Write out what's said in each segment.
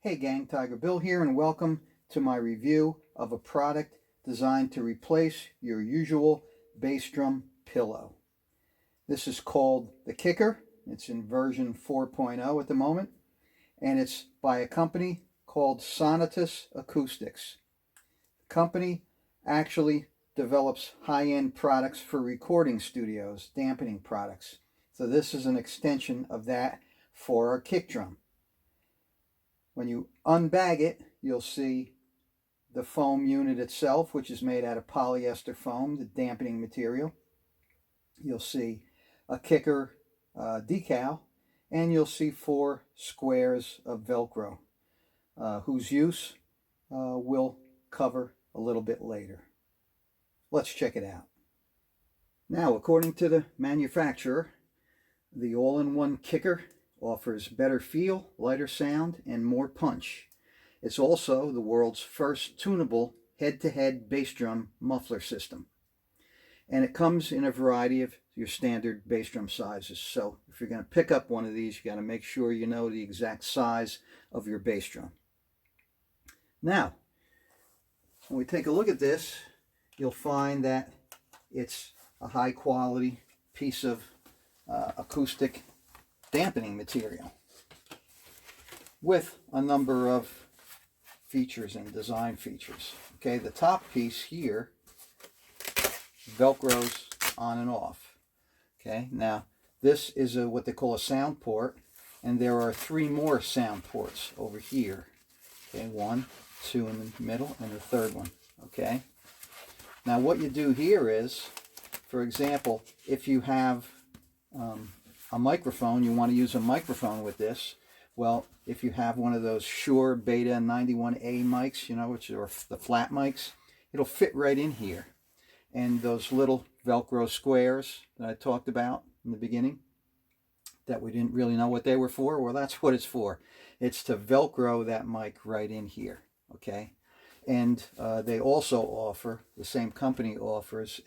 Hey gang, TigerBill here, and welcome to my review of a product designed to replace your usual bass drum pillow. This is called the Kicker. It's in version 4.0 at the moment, and it's by a company called Acoustics. The company actually develops high-end products for recording studios, dampening products. So this is an extension of that for our kick drum. When you unbag it, you'll see the foam unit itself, which is made out of polyester foam, the dampening material. You'll see a kicker decal, and you'll see 4 squares of Velcro, whose use we'll cover a little bit later. Let's check it out. Now, according to the manufacturer, the all-in-one kicker offers better feel, lighter sound, and more punch. It's also the world's first tunable head-to-head bass drum muffler system. And it comes in a variety of your standard bass drum sizes. So if you're going to pick up one of these, you got to make sure you know the exact size of your bass drum. Now, when we take a look at this, you'll find that it's a high-quality piece of acoustic dampening material with a number of features and design features. Okay, the top piece here velcros on and off. Okay, now this is what they call a sound port, and there are 3 more sound ports over here. Okay, 1, 2 in the middle, and the third one. Okay, now what you do here is, for example, if you have a microphone, you want to use a microphone with this. Well, if you have one of those Shure Beta 91A mics, you know, which are the flat mics, it'll fit right in here. And those little Velcro squares that I talked about in the beginning, that we didn't really know what they were for, well, that's what it's for. It's to Velcro that mic right in here, okay? And they also offer, the same company offers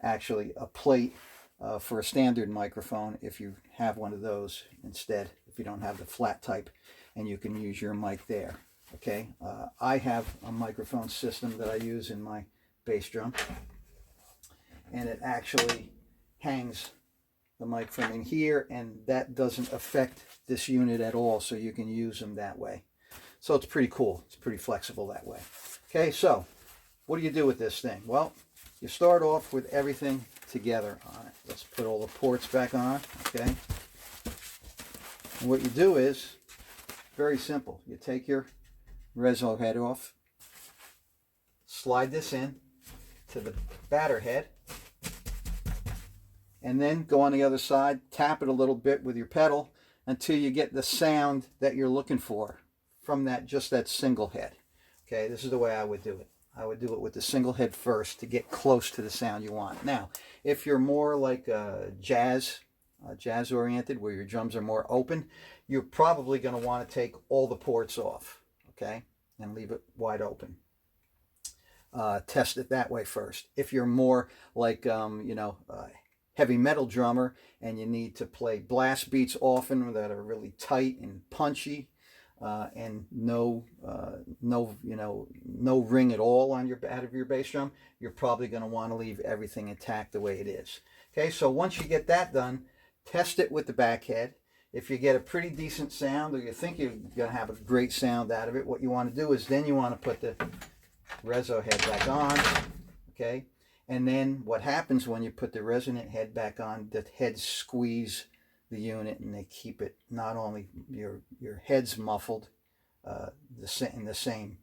actually a plate for a standard microphone if you have one of those instead, if you don't have the flat type, and you can use your mic there. Okay, I have a microphone system that I use in my bass drum, and it actually hangs the mic from in here, and that doesn't affect this unit at all, so you can use them that way. So it's pretty cool. It's pretty flexible that way. Okay, so what do you do with this thing? Well, you start off with everything together on it. Let's put all the ports back on, okay? And what you do is very simple. You take your reso head off, slide this in to the batter head, and then go on the other side, tap it a little bit with your pedal until you get the sound that you're looking for from just that single head. Okay, this is the way I would do it. I would do it with the single head first to get close to the sound you want. Now, if you're more like jazz oriented, where your drums are more open, you're probably going to want to take all the ports off, okay, and leave it wide open. Test it that way first. If you're more like heavy metal drummer and you need to play blast beats often that are really tight and punchy, and no ring at all on out of your bass drum, you're probably going to want to leave everything intact the way it is. Okay, so once you get that done, test it with the back head. If you get a pretty decent sound, or you think you're going to have a great sound out of it, what you want to do is then you want to put the reso head back on. Okay, and then what happens when you put the resonant head back on, the heads squeeze the unit, and they keep it, not only your head's muffled in the same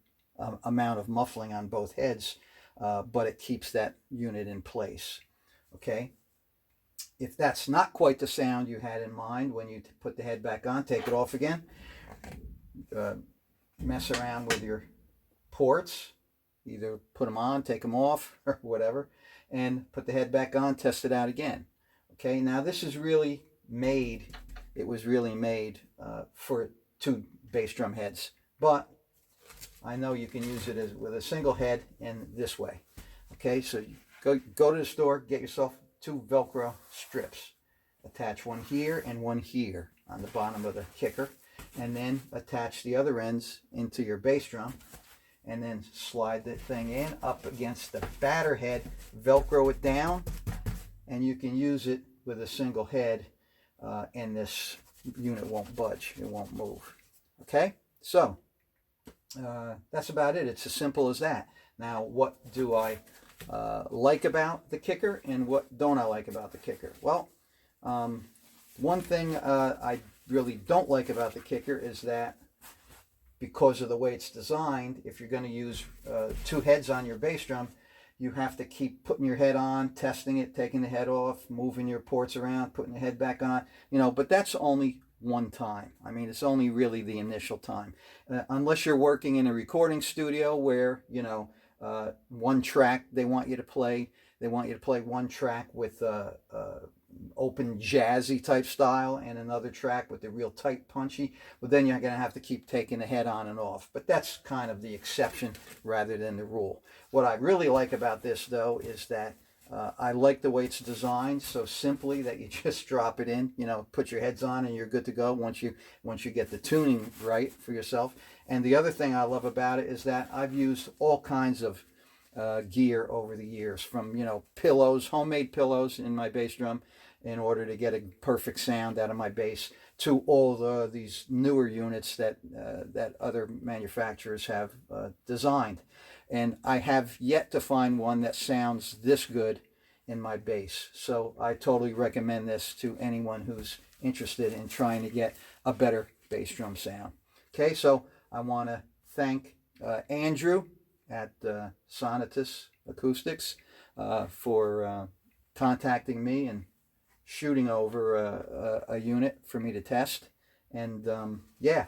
amount of muffling on both heads, but it keeps that unit in place. Okay, if that's not quite the sound you had in mind when you put the head back on, take it off again, mess around with your ports, either put them on, take them off, or whatever, and put the head back on, test it out again. Okay, now this is really made, it was really made for 2 bass drum heads, but I know you can use it with a single head and this way. Okay, so you go to the store, get yourself 2 Velcro strips, attach one here and one here on the bottom of the kicker, and then attach the other ends into your bass drum, and then slide the thing in up against the batter head, Velcro it down, and you can use it with a single head, and this unit won't budge, it won't move. Okay, so that's about it. It's as simple as that. Now, what do I like about the kicker, and what don't I like about the kicker? Well, one thing I really don't like about the kicker is that because of the way it's designed, if you're going to use two heads on your bass drum, you have to keep putting your head on, testing it, taking the head off, moving your ports around, putting the head back on, but that's only one time. I mean, it's only really the initial time. Unless you're working in a recording studio where, one track they want you to play one track with open jazzy type style and another track with the real tight punchy, well, then you're going to have to keep taking the head on and off. But that's kind of the exception rather than the rule. What I really like about this, though, is that I like the way it's designed, so simply that you just drop it in, put your heads on and you're good to go once you get the tuning right for yourself. And the other thing I love about it is that I've used all kinds of gear over the years, from pillows, homemade pillows in my bass drum in order to get a perfect sound out of my bass, to all these newer units that other manufacturers have designed. And I have yet to find one that sounds this good in my bass. So I totally recommend this to anyone who's interested in trying to get a better bass drum sound. Okay, so I want to thank Andrew at Sonatus Acoustics for contacting me and shooting over a unit for me to test. And yeah,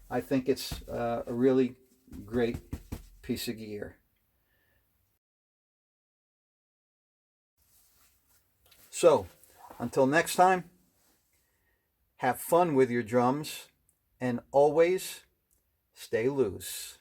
I think it's a really great piece of gear. So until next time, have fun with your drums and always stay loose.